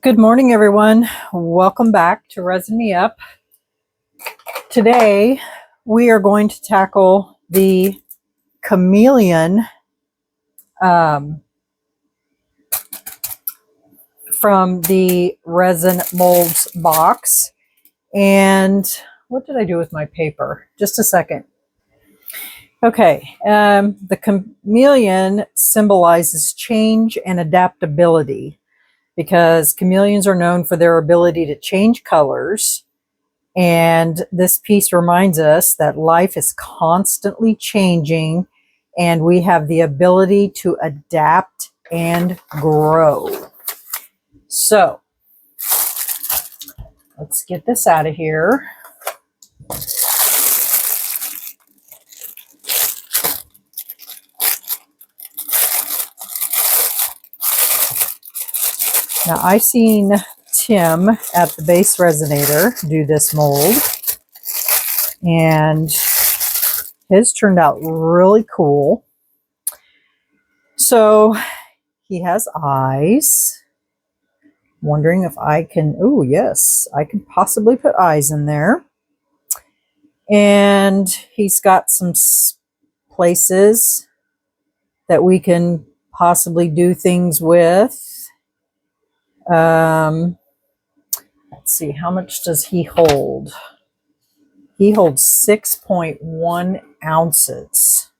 Good morning, everyone. Welcome back to Resin Me Up. Today, we are going to tackle the Chameleon from the Resin Molds box. And what did I do with my paper? Just a second. Okay, the chameleon symbolizes change and adaptability, because chameleons are known for their ability to change colors. And this piece reminds us that life is constantly changing and we have the ability to adapt and grow. So let's get this out of here. Now, I've seen Tim at the base resonator do this mold, and his turned out really cool. So he has eyes. Wondering if I can, oh yes, I can possibly put eyes in there. And he's got some places that we can possibly do things with. Let's see, how much does he hold? He holds 6.1 ounces.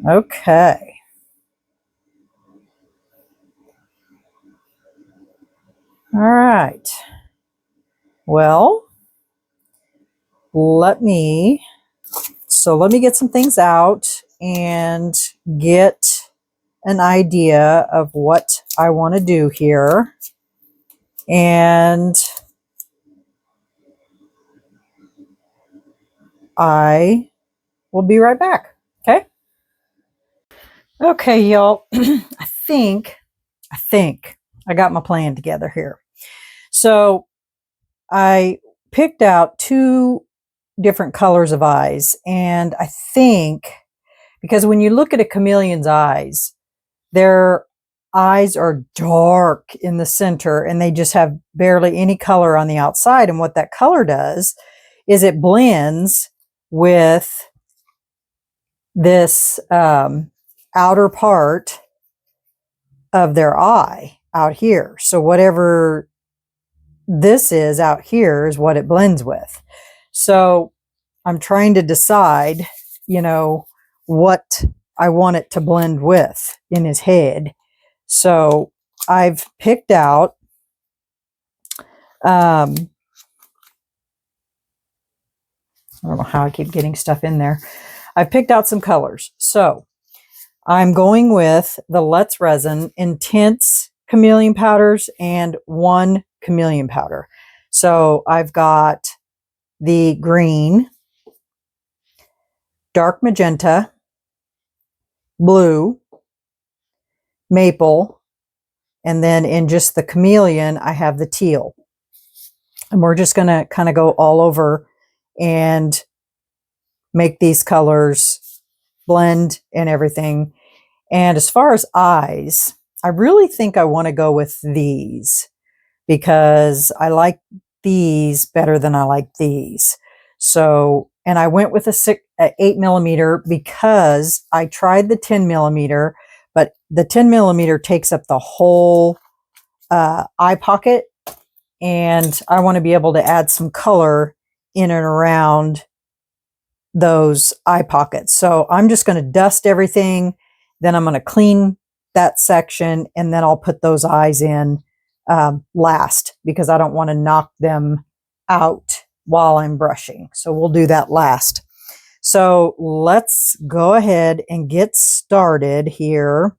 Okay. All right. Well, let me get some things out and get an idea of what I want to do here. And I will be right back. Okay. Okay, y'all. I think I got my plan together here. So I picked out two different colors of eyes, and I think because when you look at a chameleon's eyes, their eyes are dark in the center and they just have barely any color on the outside. And what that color does is it blends with this outer part of their eye out here. So whatever this is out here is what it blends with. So I'm trying to decide, what I want it to blend with in his head. So I've picked out I don't know how I keep getting stuff in there. I've picked out some colors. So I'm going with the Let's Resin Intense Chameleon Powders and one Chameleon Powder. So I've got the green, dark magenta, blue, maple, and then in just the chameleon, I have the teal. And we're just going to kind of go all over and make these colors blend and everything. And as far as eyes, I really think I want to go with these because I like these better than I like these. So, and I went with a 8mm because I tried the 10mm, but the 10mm takes up the whole eye pocket, and I want to be able to add some color in and around those eye pockets. So I'm just going to dust everything, then I'm going to clean that section, and then I'll put those eyes in last because I don't want to knock them out while I'm brushing. So we'll do that last. So let's go ahead and get started here.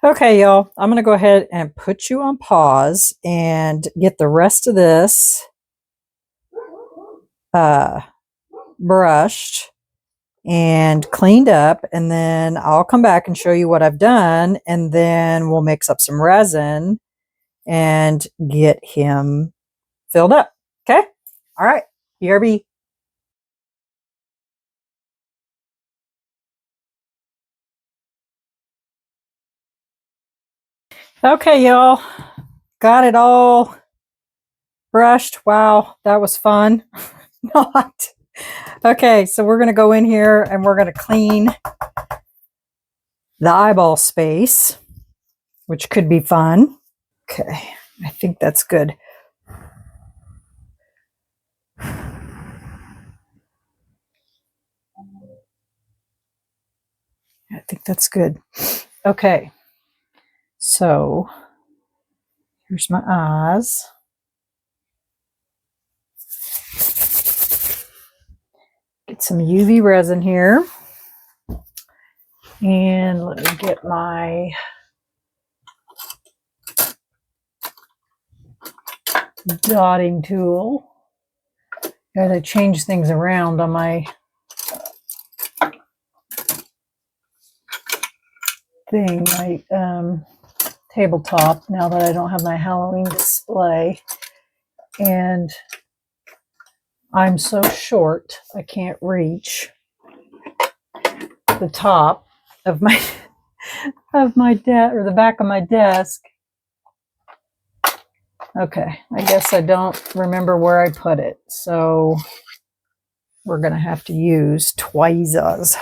Okay, y'all, I'm going to go ahead and put you on pause and get the rest of this brushed and cleaned up, and then I'll come back and show you what I've done, and then we'll mix up some resin and get him filled up. Okay? All right. BRB. Okay, y'all. Got it all brushed. Wow, that was fun. Not. Okay, so we're going to go in here and we're going to clean the eyeball space, which could be fun. Okay, I think that's good. I think that's good. Okay, so here's my eyes. Get some UV resin here. And let me get my dotting tool. Gotta change things around on my thing, my tabletop, now that I don't have my Halloween display. And I'm so short, I can't reach the top of my desk, or the back of my desk. Okay, I guess I don't remember where I put it, so we're gonna have to use tweezers.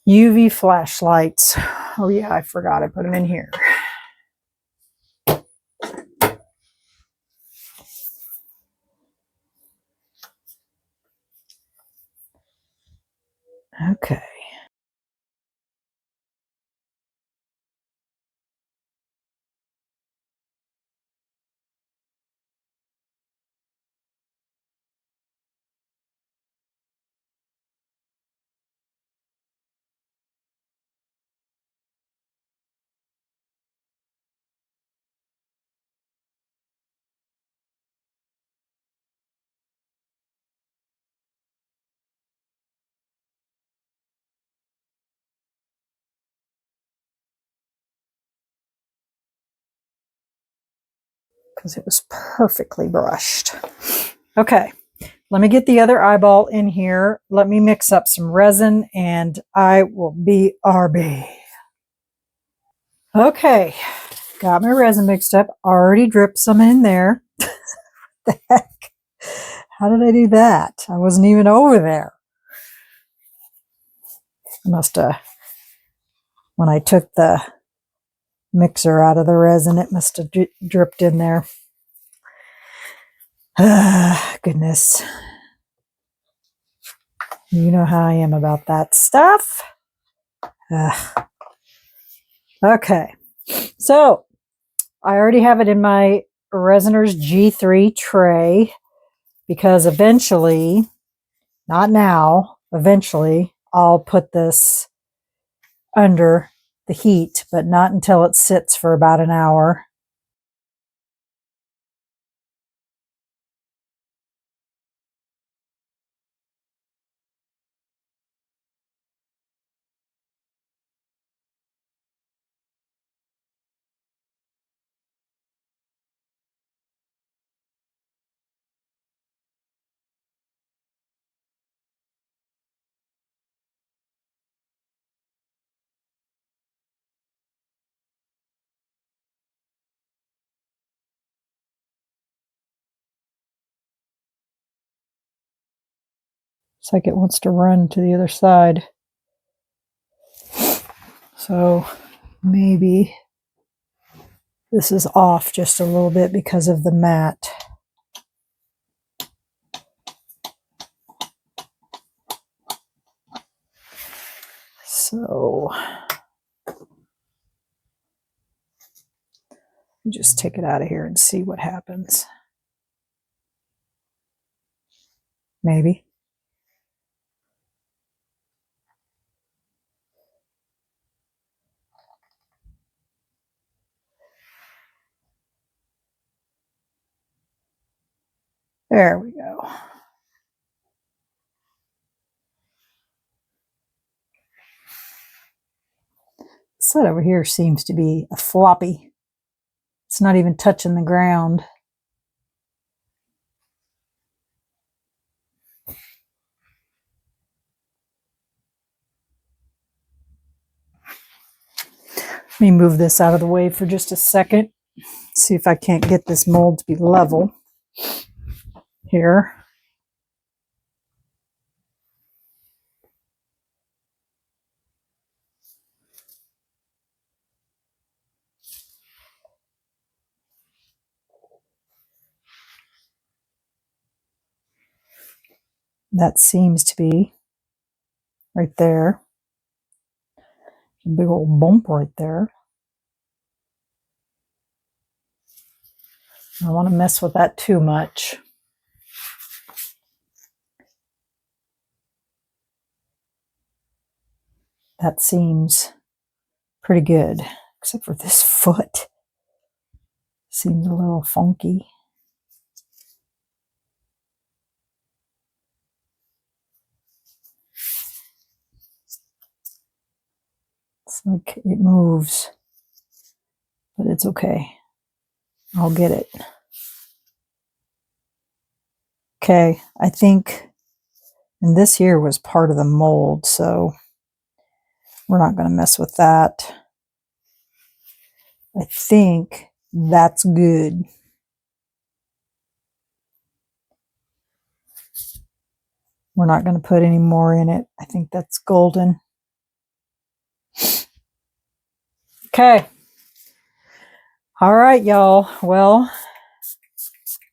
UV flashlights. Oh yeah, I forgot I put them in here. Okay. Because it was perfectly brushed. Okay, let me get the other eyeball in here. Let me mix up some resin and I will be RB. Okay, got my resin mixed up. Already dripped some in there. The heck? How did I do that? I wasn't even over there. I must have, when I took the mixer out of the resin, it must have dripped in there. Goodness. You know how I am about that stuff. Okay, so I already have it in my Resiners G3 tray, because eventually, not now, eventually I'll put this under the heat, but not until it sits for about an hour. It's like it wants to run to the other side. So maybe this is off just a little bit because of the mat. So just take it out of here and see what happens. maybe. There we go. This side over here seems to be a floppy. It's not even touching the ground. Let me move this out of the way for just a second. See if I can't get this mold to be level here. That seems to be right there. A big old bump right there. I don't want to mess with that too much. That seems pretty good, except for this foot. Seems a little funky. It's like it moves, but it's okay. I'll get it. Okay, I think, and this here was part of the mold, so we're not going to mess with that. I think that's good. We're not going to put any more in it. I think that's golden. Okay. All right, y'all. Well,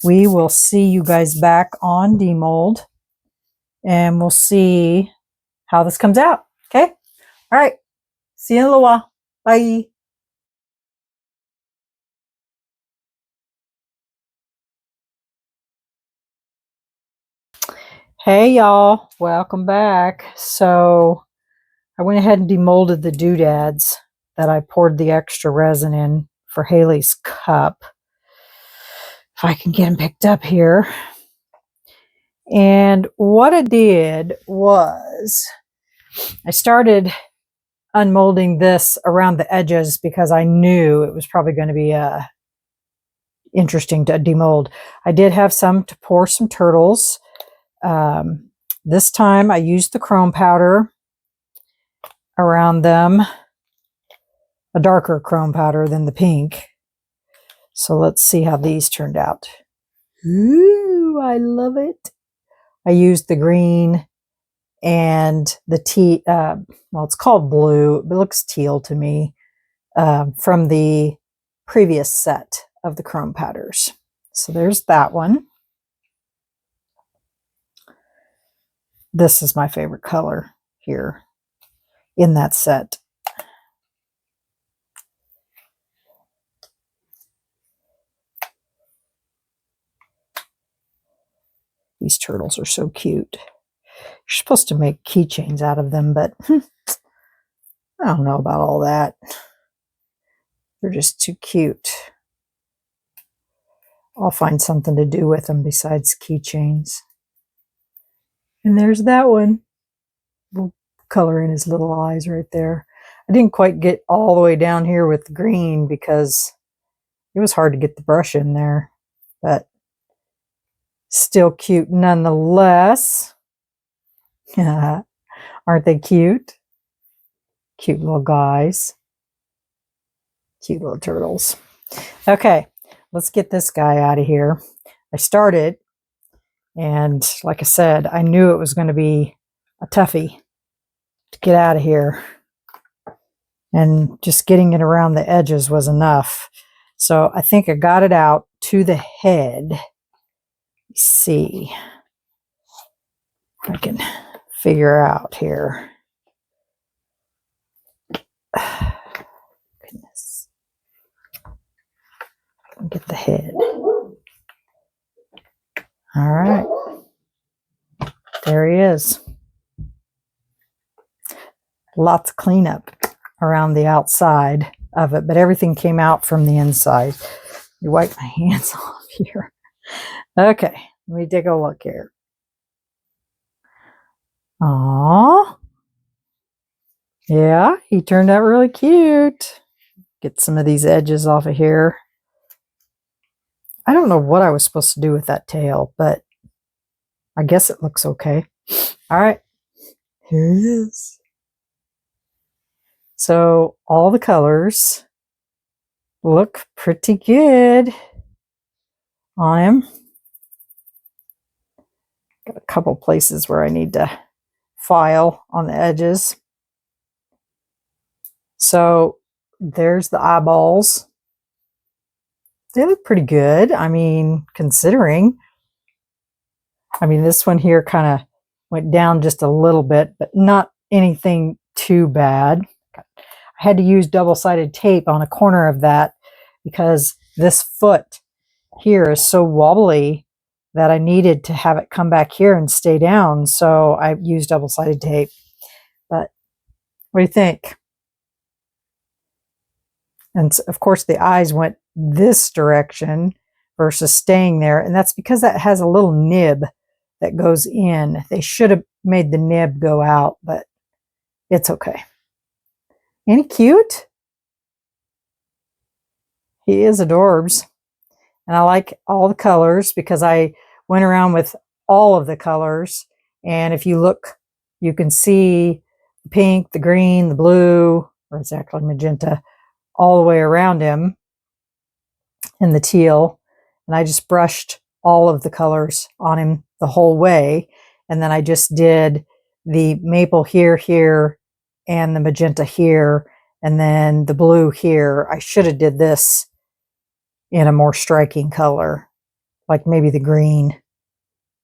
we will see you guys back on Demold, and we'll see how this comes out. Okay? All right. See you in a little while. Bye. Hey, y'all. Welcome back. So I went ahead and demolded the doodads that I poured the extra resin in for Haley's cup. If I can get them picked up here. And what I did was I started unmolding this around the edges because I knew it was probably going to be interesting to demold. I did have some to pour some turtles. This time I used the chrome powder around them, a darker chrome powder than the pink. So let's see how these turned out. Ooh, I love it. I used the green and the tea, well, it's called blue. It looks teal to me, from the previous set of the chrome powders. So there's that one. This is my favorite color here in that set. These turtles are so cute. You're supposed to make keychains out of them, but I don't know about all that. They're just too cute. I'll find something to do with them besides keychains. And there's that one. We'll color in his little eyes right there. I didn't quite get all the way down here with the green because it was hard to get the brush in there, but still cute nonetheless. Aren't they cute? Cute little guys. Cute little turtles. Okay, let's get this guy out of here. I started, and like I said, I knew it was going to be a toughie to get out of here. And just getting it around the edges was enough. So I think I got it out to the head. Let's see if I can figure out here. Goodness. Get the head. All right. There he is. Lots of cleanup around the outside of it, but everything came out from the inside. You wipe my hands off here. Okay, let me take a look here. Aww. Yeah, he turned out really cute. Get some of these edges off of here. I don't know what I was supposed to do with that tail, but I guess it looks okay. All right, here he is. So all the colors look pretty good on him. Got a couple places where I need to file on the edges. So there's the eyeballs. They look pretty good. I mean, considering. I mean, this one here kind of went down just a little bit, but not anything too bad. I had to use double-sided tape on a corner of that because this foot here is so wobbly that I needed to have it come back here and stay down. So I used double-sided tape. But what do you think? And of course the eyes went this direction versus staying there. And that's because that has a little nib that goes in. They should have made the nib go out, but it's okay. Ain't he cute? He is adorbs. And I like all the colors because I went around with all of the colors. And if you look, you can see the pink, the green, the blue, or it's actually magenta, all the way around him, and the teal. And I just brushed all of the colors on him the whole way. And then I just did the maple here, here, and the magenta here, and then the blue here. I should have did this in a more striking color, like maybe the green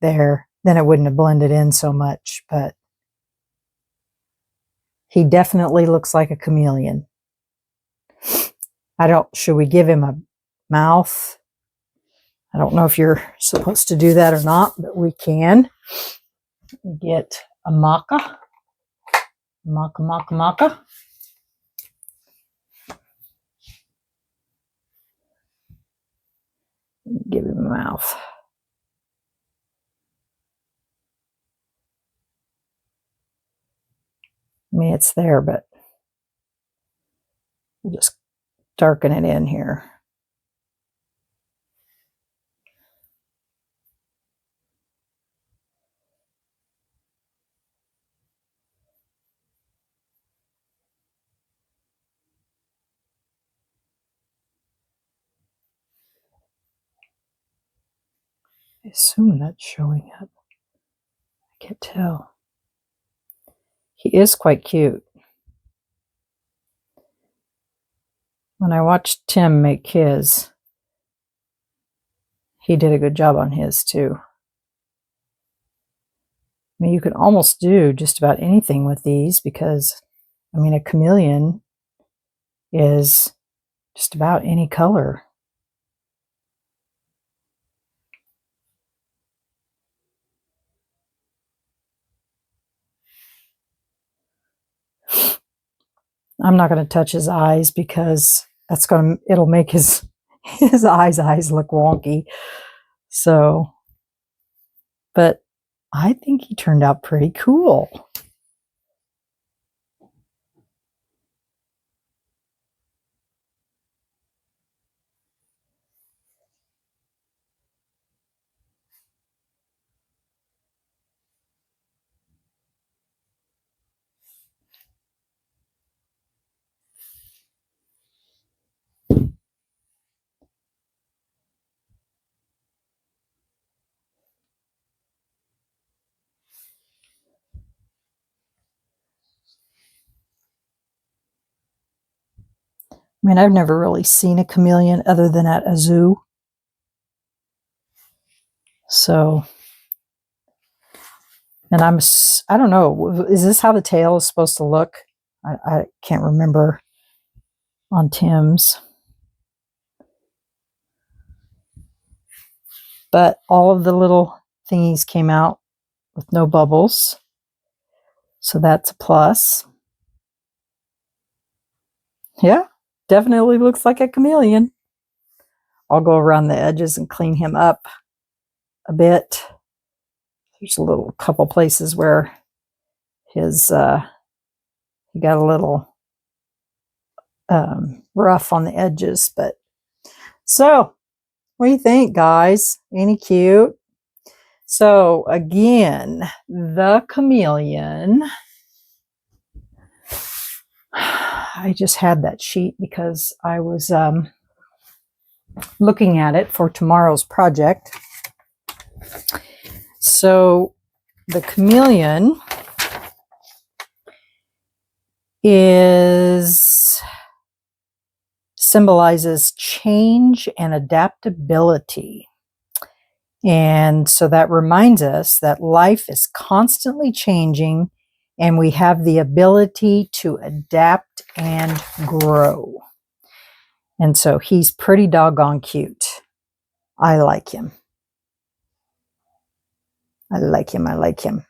there. Then it wouldn't have blended in so much, but he definitely looks like a chameleon. Should we give him a mouth? I don't know if you're supposed to do that or not, but we can. Get a maca. Maca, maca, maca. Give him a mouth. I mean, it's there, but we'll just darken it in here. I assume that's showing up. I can't tell. He is quite cute. When I watched Tim make his, he did a good job on his too. I mean, you could almost do just about anything with these because, I mean, a chameleon is just about any color. I'm not going to touch his eyes because it'll make his eyes look wonky. So, but I think he turned out pretty cool. I mean, I've never really seen a chameleon other than at a zoo. So, and I don't know, is this how the tail is supposed to look? I can't remember on Tim's. But all of the little thingies came out with no bubbles. So that's a plus. Yeah, definitely looks like a chameleon. I'll go around the edges and clean him up a bit. There's a little couple places where his he got a little rough on the edges, but so what do you think, guys? Any cute? So again, the chameleon. I just had that sheet because I was looking at it for tomorrow's project. So the chameleon symbolizes change and adaptability. And so that reminds us that life is constantly changing and we have the ability to adapt and grow. And so he's pretty doggone cute. I like him. I like him. I like him.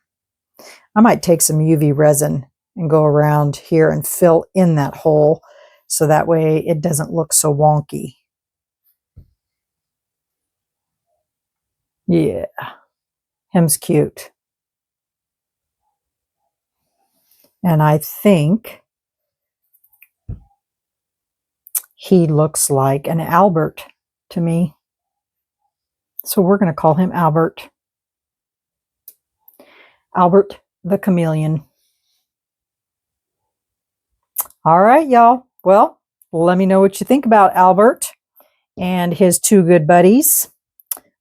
I might take some UV resin and go around here and fill in that hole so that way it doesn't look so wonky. Yeah, him's cute. And I think he looks like an Albert to me. So we're going to call him Albert. Albert the chameleon. All right, y'all. Well, let me know what you think about Albert and his two good buddies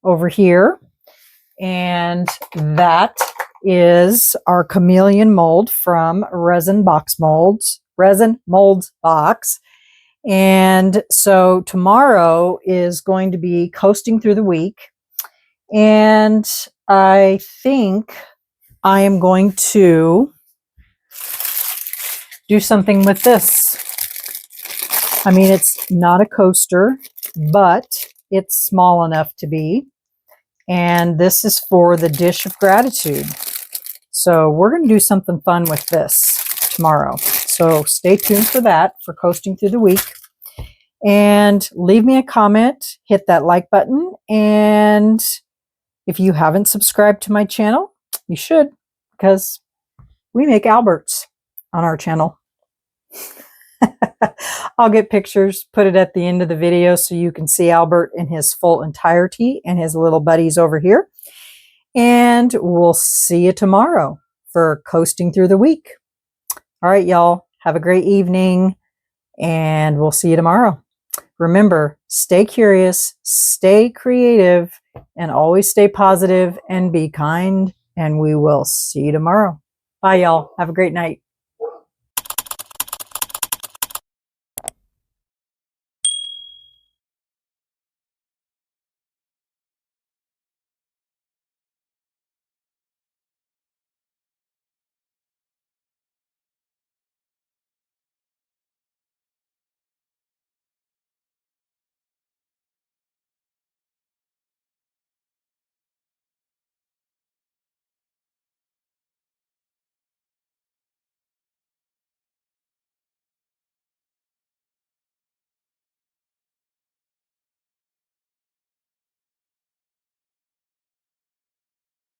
over here. And that is our chameleon mold from Resin Molds Box. And so tomorrow is going to be coasting through the week. And I think I am going to do something with this. I mean, it's not a coaster, but it's small enough to be. And this is for the dish of gratitude. So we're going to do something fun with this tomorrow. So stay tuned for that, for coasting through the week. And leave me a comment, hit that like button. And if you haven't subscribed to my channel, you should, because we make Alberts on our channel. I'll get pictures, put it at the end of the video so you can see Albert in his full entirety and his little buddies over here. And we'll see you tomorrow for coasting through the week. All right, y'all. Have a great evening, and we'll see you tomorrow. Remember, stay curious, stay creative, and always stay positive and be kind. And we will see you tomorrow. Bye, y'all. Have a great night.